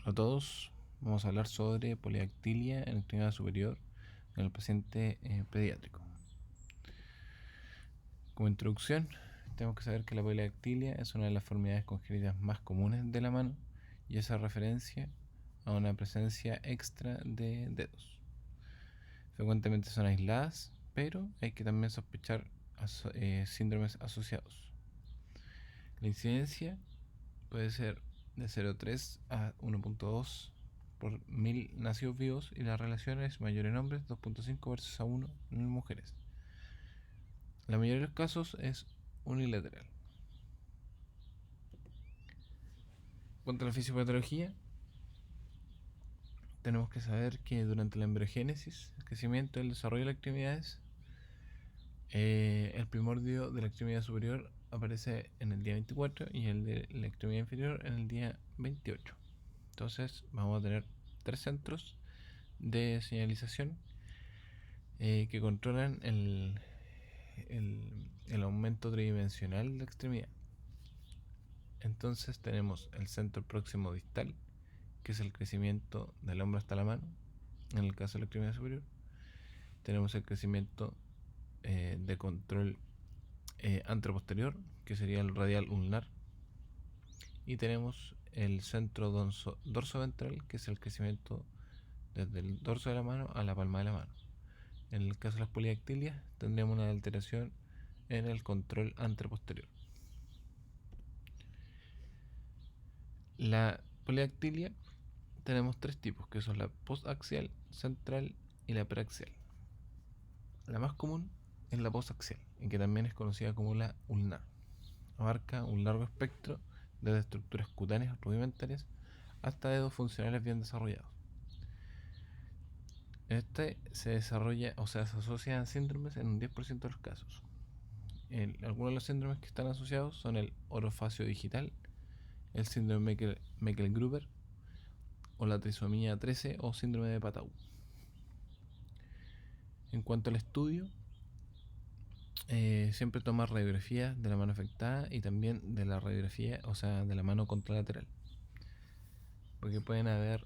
Hola a todos, vamos a hablar sobre polidactilia en extremidad superior en el paciente pediátrico. Como introducción, tenemos que saber que la polidactilia es una de las deformidades congénitas más comunes de la mano y hace referencia a una presencia extra de dedos. Frecuentemente son aisladas, pero hay que también sospechar síndromes asociados. La incidencia puede ser de 0,3 a 1,2 por 1000 nacidos vivos y la relación es mayor en hombres, 2,5 versus a 1 en mujeres. La mayoría de los casos es unilateral. Cuanto a la fisiopatología, tenemos que saber que durante la embriogénesis, el crecimiento y el desarrollo de las extremidades, el primordio de la extremidad superior aparece en el día 24 y el de la extremidad inferior en el día 28. Entonces vamos a tener tres centros de señalización que controlan el aumento tridimensional de la extremidad. Entonces tenemos el centro próximo distal, que es el crecimiento del hombro hasta la mano, en el caso de la extremidad superior. Tenemos el crecimiento de control anteroposterior, que sería el radial ulnar. Y tenemos el centro dorsoventral, que es el crecimiento desde el dorso de la mano a la palma de la mano. En el caso de las polidactilias, tendríamos una alteración en el control anteroposterior. La polidactilia tenemos tres tipos, que son la postaxial, central y la preaxial. La más común es la postaxial, en que también es conocida como la ulnar. Abarca un largo espectro desde estructuras cutáneas rudimentarias hasta dedos funcionales bien desarrollados. Este se desarrolla, o sea, se asocia a síndromes en un 10% de los casos. Algunos de los síndromes que están asociados son el orofacio digital, el síndrome Meckel-Gruber o la trisomía 13 o síndrome de Patau. En cuanto al estudio, siempre toma radiografía de la mano afectada y también de la radiografía, o sea, de la mano contralateral, porque pueden haber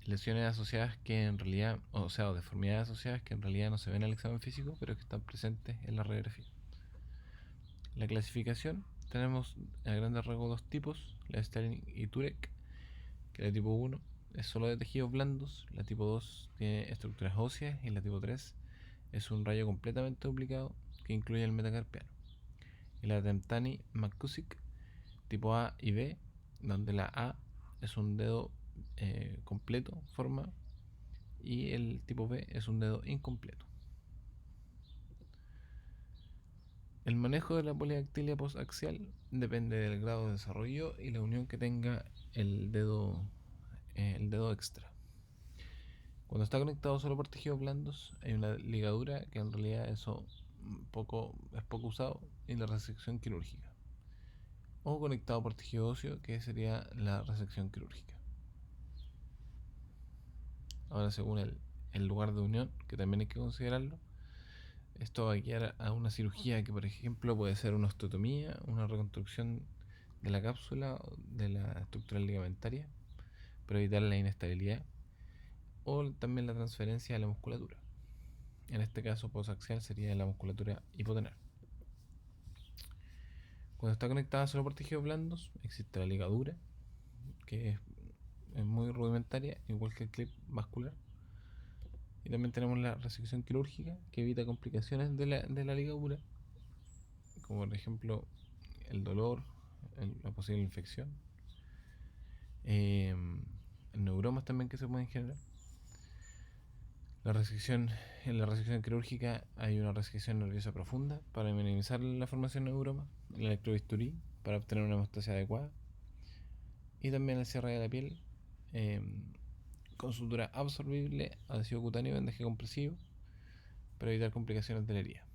lesiones asociadas que en realidad, o sea, o deformidades asociadas que en realidad no se ven en el examen físico, pero que están presentes en la radiografía. La clasificación, tenemos a grandes rasgos dos tipos, la Stalin y Turek, que la tipo 1 es solo de tejidos blandos, la tipo 2 tiene estructuras óseas y la tipo 3 es un rayo completamente duplicado que incluye el metacarpiano. Y la Temptani McCusick tipo A y B, donde la A es un dedo completo, forma, y el tipo B es un dedo incompleto. El manejo de la polidactilia postaxial depende del grado de desarrollo y la unión que tenga el dedo extra. Cuando está conectado solo por tejidos blandos, hay una ligadura que en realidad eso es poco usado, y la resección quirúrgica. O conectado por tejido óseo, que sería la resección quirúrgica. Ahora, según el lugar de unión, que también hay que considerarlo, esto va a guiar a una cirugía que, por ejemplo, puede ser una osteotomía, una reconstrucción de la cápsula, de la estructura ligamentaria, para evitar la inestabilidad, o también la transferencia de la musculatura. En este caso, posaxial sería la musculatura hipotenar. Cuando está conectada solo por tejidos blandos, existe la ligadura, que es muy rudimentaria, igual que el clip vascular. Y también tenemos la resección quirúrgica, que evita complicaciones de la ligadura, como por ejemplo el dolor, la posible infección, neuromas también que se pueden generar. En la resección quirúrgica hay una resección nerviosa profunda para minimizar la formación de neuromas, el electrobisturí para obtener una hemostasia adecuada, y también el cierre de la piel eh, con sutura absorbible, adhesivo cutáneo, vendaje compresivo para evitar complicaciones de la herida.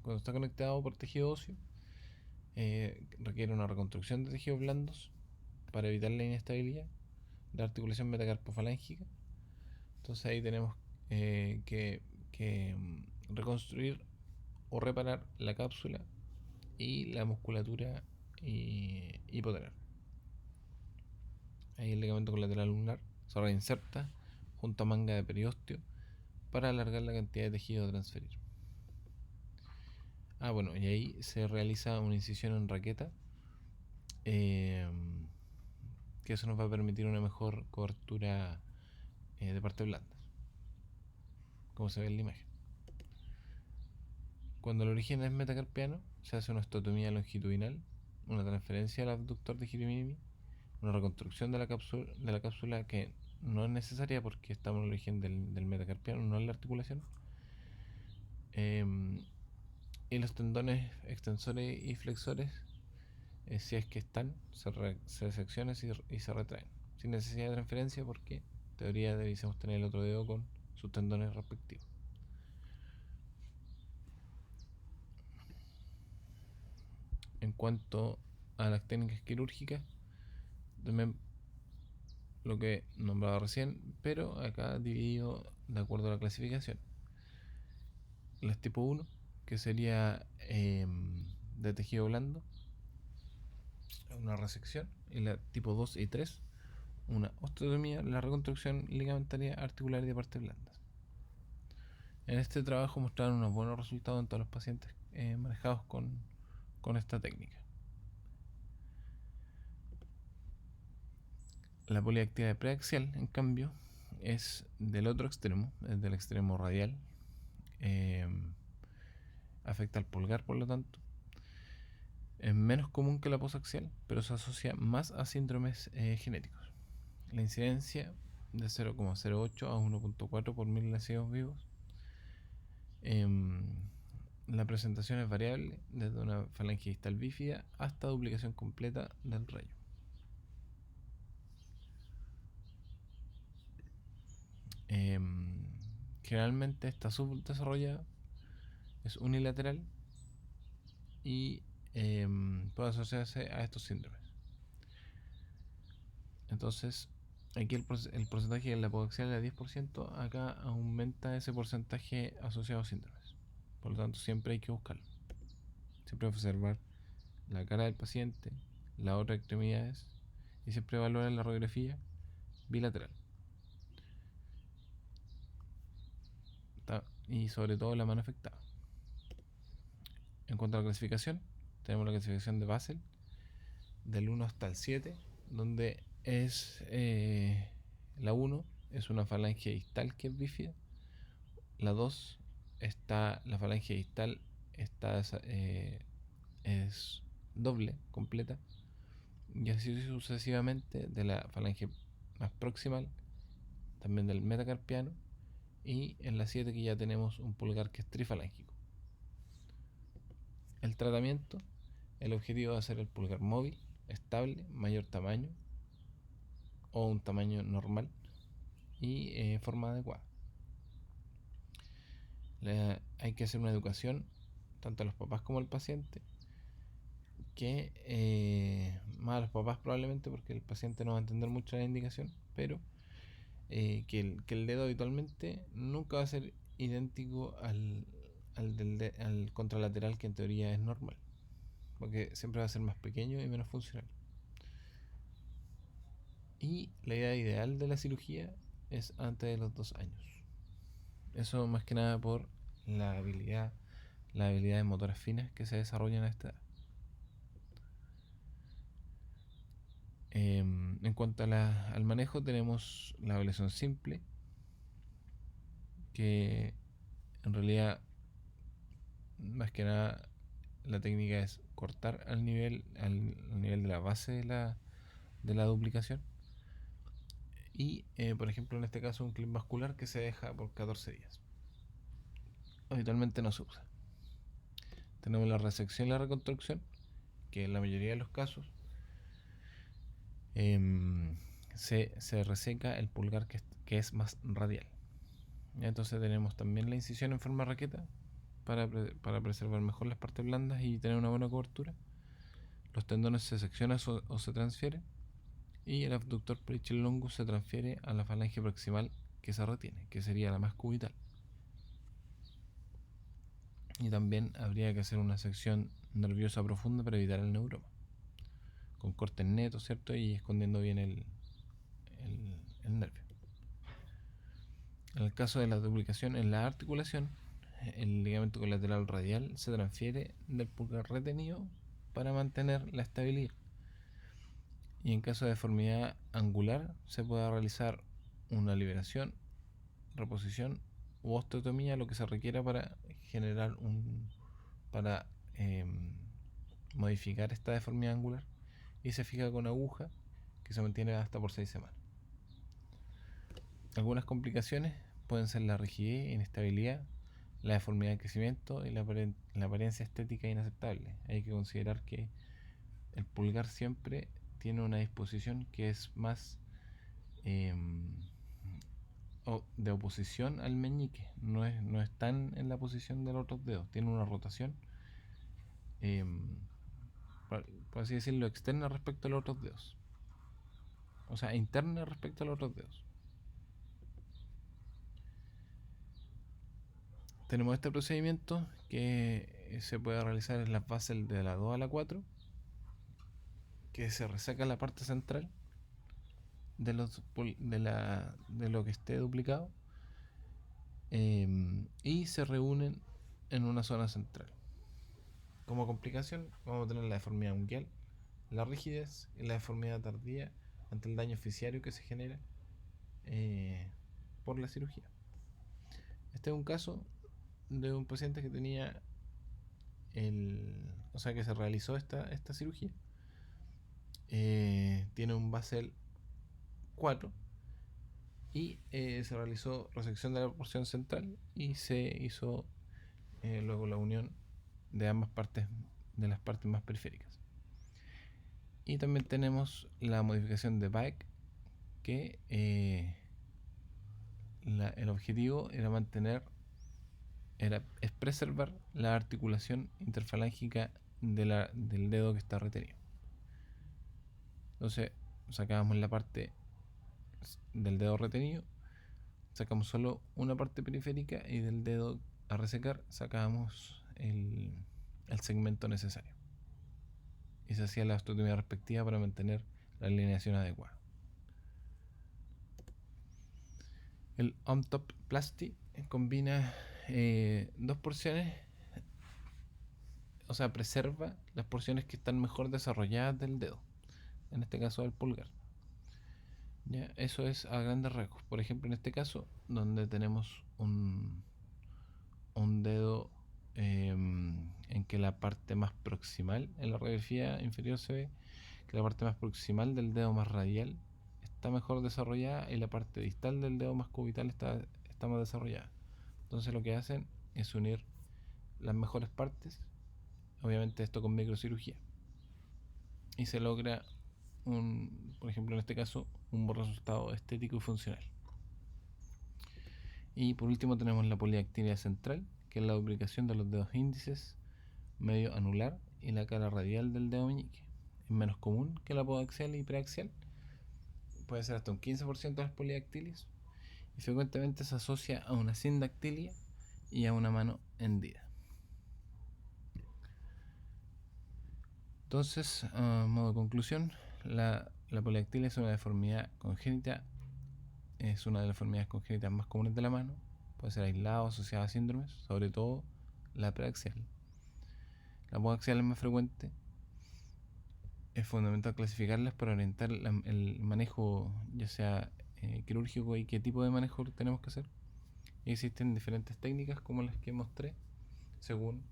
Cuando está conectado por tejido óseo, requiere una reconstrucción de tejidos blandos para evitar la inestabilidad, la articulación metacarpofalángica. Entonces ahí tenemos que reconstruir o reparar la cápsula y la musculatura hipotenar. ahí el ligamento colateral ulnar se reinserta junto a manga de periósteo para alargar la cantidad de tejido a transferir. Bueno, y ahí se realiza una incisión en raqueta, que eso nos va a permitir una mejor cobertura de partes blandas, como se ve en la imagen. Cuando el origen es metacarpiano, se hace una osteotomía longitudinal, una transferencia al abductor de Hiri-Minimi, una reconstrucción de la cápsula que no es necesaria porque estamos en el origen del metacarpiano, no en la articulación. Y los tendones extensores y flexores, si es que están, se seccionan y se retraen, sin necesidad de transferencia porque en teoría deberíamos tener el otro dedo con sus tendones respectivos. En cuanto a las técnicas quirúrgicas, también lo que nombraba recién, pero acá dividido de acuerdo a la clasificación. Las tipo 1, que sería de tejido blando, una resección, y la tipo 2 y 3, una osteotomía, la reconstrucción ligamentaria articular y de partes blandas. En este trabajo mostraron unos buenos resultados en todos los pacientes manejados con esta técnica. La poliactividad preaxial, en cambio, es del otro extremo, es del extremo radial. Afecta al pulgar, por lo tanto. Es menos común que la posaxial, pero se asocia más a síndromes genéticos. La incidencia de 0,08 a 1,4 por 1000 nacidos vivos. La presentación es variable desde una falange distal bífida hasta duplicación completa del rayo. Generalmente está subdesarrollada, es unilateral y puede asociarse a estos síndromes. Entonces, aquí el porcentaje de la podaxial es de 10%, acá aumenta ese porcentaje asociado a síndromes. Por lo tanto, siempre hay que buscarlo. Siempre observar la cara del paciente, las otras extremidades y siempre evaluar la radiografía bilateral. Y sobre todo la mano afectada. En cuanto a la clasificación, tenemos la clasificación de Basel del 1 hasta el 7, donde es la 1 es una falange distal que es bífida, la 2 está la falange distal está es doble, completa, y así sucesivamente de la falange más proximal, también del metacarpiano, y en la 7 que ya tenemos un pulgar que es trifalángico. El tratamiento, el objetivo va a ser el pulgar móvil, estable, mayor tamaño o un tamaño normal y forma adecuada. Hay que hacer una educación tanto a los papás como al paciente, que más a los papás probablemente porque el paciente no va a entender mucho la indicación, pero que el dedo habitualmente nunca va a ser idéntico al contralateral, que en teoría es normal, porque siempre va a ser más pequeño y menos funcional. Y la idea ideal de la cirugía es antes de los 2 años. Eso más que nada por las habilidades motoras finas que se desarrollan a esta edad. En cuanto al manejo, tenemos la ablación simple, que en realidad más que nada la técnica es cortar al nivel de la base de la duplicación y por ejemplo en este caso un clip vascular que se deja por 14 días. Habitualmente no se usa. Tenemos la resección y la reconstrucción, que en la mayoría de los casos se reseca el pulgar que es más radial. Entonces tenemos también la incisión en forma de raqueta para preservar mejor las partes blandas y tener una buena cobertura. Los tendones se seccionan o se transfieren y el abductor perichel longus se transfiere a la falange proximal que se retiene, que sería la más cubital. Y también habría que hacer una sección nerviosa profunda para evitar el neuroma, con cortes netos, ¿cierto? Y escondiendo bien el nervio. En el caso de la duplicación en la articulación, el ligamento colateral radial se transfiere del pulgar retenido para mantener la estabilidad. Y en caso de deformidad angular, se puede realizar una liberación, reposición u osteotomía, lo que se requiera para generar para modificar esta deformidad angular, y se fija con aguja que se mantiene hasta por 6 semanas. Algunas complicaciones pueden ser la rigidez, inestabilidad, la deformidad de crecimiento y la apariencia estética inaceptable. Hay que considerar que el pulgar siempre tiene una disposición que es más de oposición al meñique, no es tan en la posición de los otros dedos, tiene una rotación, por así decirlo, externa respecto a los otros dedos, o sea, interna respecto a los otros dedos. Tenemos este procedimiento que se puede realizar en las bases de la 2 a la 4, que se resaca la parte central de lo que esté duplicado, y se reúnen en una zona central. Como complicación vamos a tener la deformidad unguial, la rigidez y la deformidad tardía ante el daño oficiario que se genera por la cirugía. Este es un caso de un paciente que tenía que se realizó esta cirugía. Tiene un Basel 4 y se realizó resección de la porción central y se hizo luego la unión de ambas partes, de las partes más periféricas. Y también tenemos la modificación de Baek, que el objetivo es preservar la articulación interfalángica del dedo que está retenido. Entonces sacábamos la parte del dedo retenido, sacamos solo una parte periférica, y del dedo a resecar sacábamos el segmento necesario, y se hacía la osteotomía respectiva para mantener la alineación adecuada. El Omtoplasty combina dos porciones, o sea, preserva las porciones que están mejor desarrolladas del dedo, en este caso del pulgar. ¿Ya? Eso es a grandes rasgos. Por ejemplo, en este caso, donde tenemos un dedo en que la parte más proximal, en la radiografía inferior se ve que la parte más proximal del dedo más radial está mejor desarrollada, y la parte distal del dedo más cubital está más desarrollada. Entonces lo que hacen es unir las mejores partes, obviamente esto con microcirugía, y se logra por ejemplo en este caso, un buen resultado estético y funcional. Y por último tenemos la polidactilia central, que es la duplicación de los dedos índices, medio anular y la cara radial del dedo meñique. Es menos común que la podaxial y preaxial, puede ser hasta un 15% de las polidactilias, y frecuentemente se asocia a una sindactilia y a una mano hendida. Entonces, a modo de conclusión, la polidactilia es una deformidad congénita, es una de las deformidades congénitas más comunes de la mano, puede ser aislada o asociada a síndromes, sobre todo la preaxial. La podaxial es más frecuente. Es fundamental clasificarlas para orientar el manejo, ya sea quirúrgico, y qué tipo de manejo tenemos que hacer. Y existen diferentes técnicas como las que mostré, según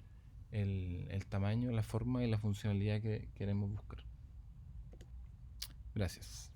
el tamaño, la forma y la funcionalidad que queremos buscar. Gracias.